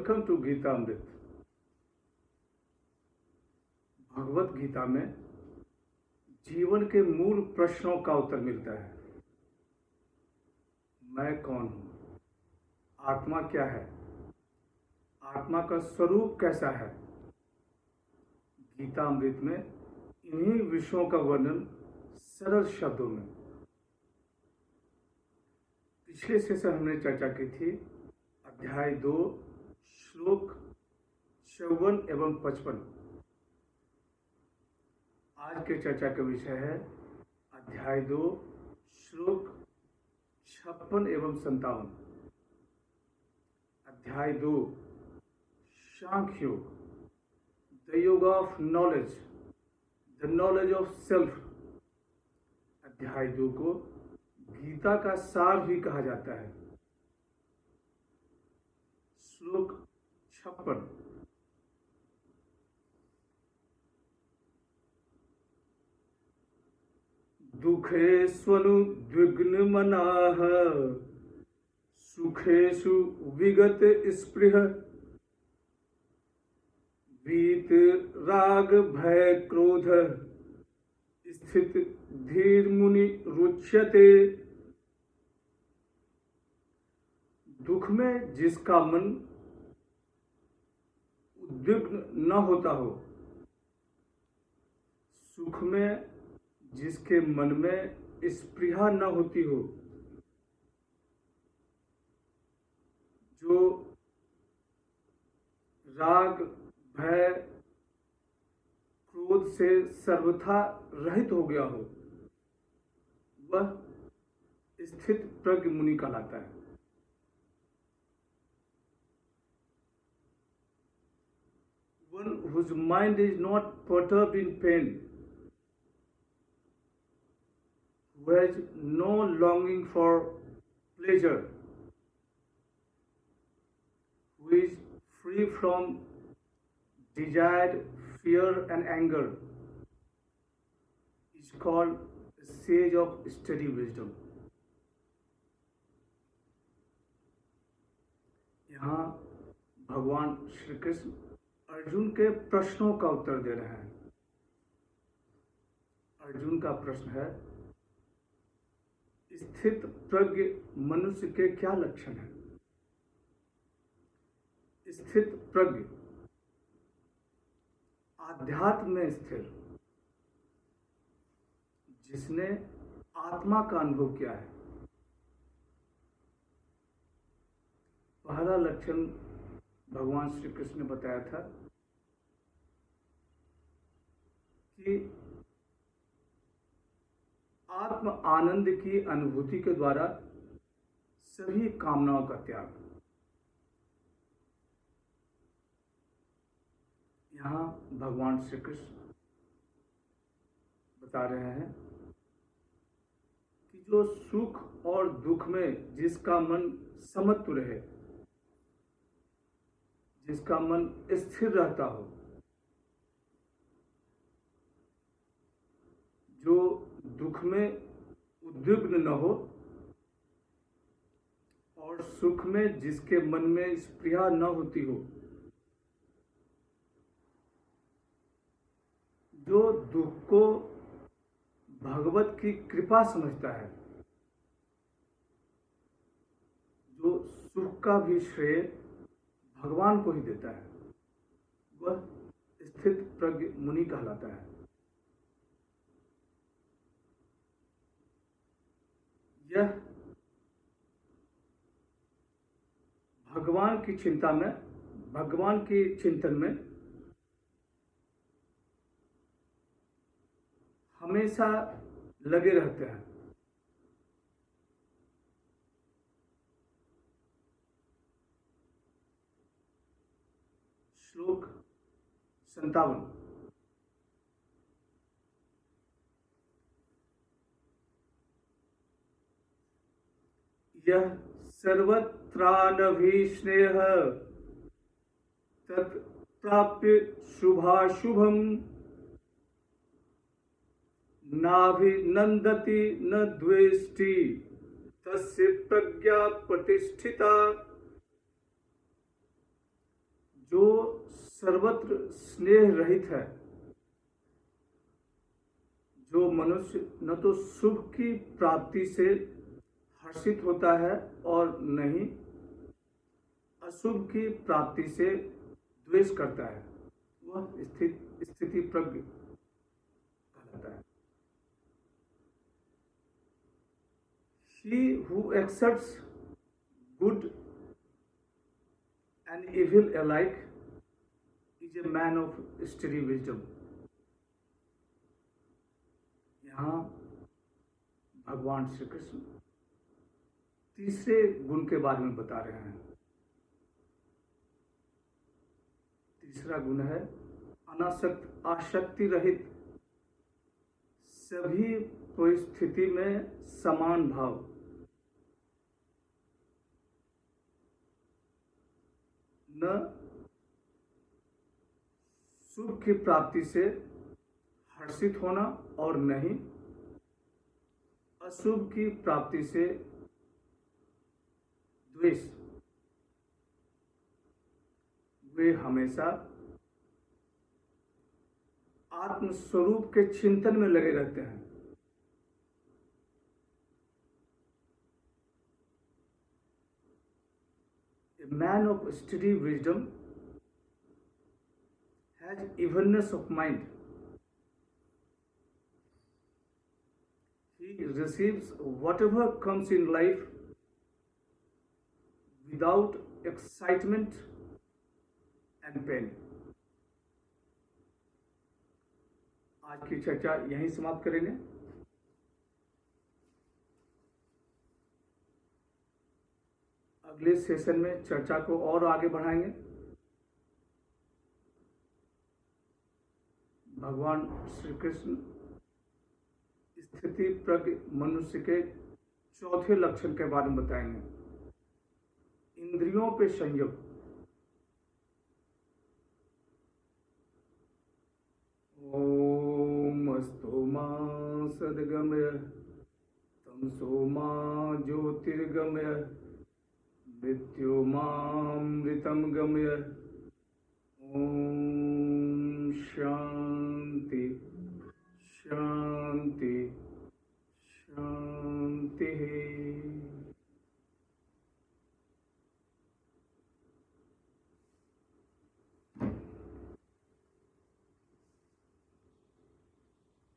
Welcome to Gita अमृत। भगवत गीता में जीवन के मूल प्रश्नों का उत्तर मिलता है। मैं कौन हूँ? आत्मा क्या है? आत्मा का स्वरूप कैसा है? गीता अमृत में इन्हीं विषयों का वर्णन सरल शब्दों में। पिछले सेशन हमने चर्चा की थी अध्याय 2 श्लोक 54 एवं 55। आज के चर्चा का विषय है अध्याय 2 श्लोक 56 एवं 57। अध्याय 2 सांख्य योग, द योग of knowledge, the knowledge of self. अध्याय 2 को गीता का सार भी कहा जाता है। श्लोक 56। दुःखेष्वनुद्विग्नमनाः सुखेषु विगत स्पृह वीतराग भय क्रोध स्थित धीर मुनि रुच्यते। दुख में जिसका मन उद्विग्न न होता हो, सुख में जिसके मन में स्पृहा न होती हो, जो राग भय क्रोध से सर्वथा रहित हो गया हो, वह स्थित प्रज्ञ मुनि कहलाता है। One whose mind is not perturbed in pain, who has no longing for pleasure, who is free from desire, fear and anger, is called a sage of steady wisdom. यहाँ भगवान श्री कृष्ण अर्जुन के प्रश्नों का उत्तर दे रहे हैं। अर्जुन का प्रश्न है, स्थित प्रज्ञ मनुष्य के क्या लक्षण हैं? स्थित प्रज्ञ आध्यात्म में स्थिर, जिसने आत्मा का अनुभव किया है। पहला लक्षण भगवान श्री कृष्ण ने बताया था कि आत्म आनंद की अनुभूति के द्वारा सभी कामनाओं का त्याग। यहाँ भगवान श्री कृष्ण बता रहे हैं कि जो सुख और दुख में जिसका मन समत्व रहे, जिसका मन स्थिर रहता हो, जो दुख में उद्विग्न न हो और सुख में जिसके मन में स्पृहा न होती हो, जो दुख को भगवत की कृपा समझता है, जो सुख का भी श्रेय भगवान को ही देता है, वह स्थित प्रज्ञ मुनि कहलाता है। यह भगवान की चिंता में, भगवान के चिंतन में हमेशा लगे रहते हैं। श्लोक 57। यह सर्वत्रानभिस्नेह तत्प्राप्य शुभाशुभम नाभिनंदति न द्वेष्टि तस्य प्रज्ञा प्रतिष्ठिता। जो सर्वत्र स्नेह रहित है, जो मनुष्य न तो शुभ की प्राप्ति से हर्षित होता है और न ही अशुभ की प्राप्ति से द्वेष करता है, वह स्थिति प्रज्ञ कहलाता है। He who accepts good and evil alike is a man of steady wisdom. यहाँ भगवान श्री कृष्ण तीसरे गुण के बारे में बता रहे हैं। तीसरा गुण है अनासक्त आसक्ति रहित, सभी परिस्थिति में समान भाव। न शुभ की प्राप्ति से हर्षित होना और न ही अशुभ की प्राप्ति से द्वेष। वे हमेशा आत्मस्वरूप के चिंतन में लगे रहते हैं। A man of steady wisdom has evenness of mind. He receives whatever comes in life without excitement and pain. आज की चर्चा यहीं समाप्त करेंगे। अगले सेशन में चर्चा को और आगे बढ़ाएंगे। भगवान श्री कृष्ण स्थिति प्रज्ञ मनुष्य के चौथे लक्षण के बारे में बताएंगे, इंद्रियों पे संयम। ओम अस्तु मा सद्गमय तमसो मा ज्योतिर्गमय मृत्युमामृतं गमय। ओम शांति शांति।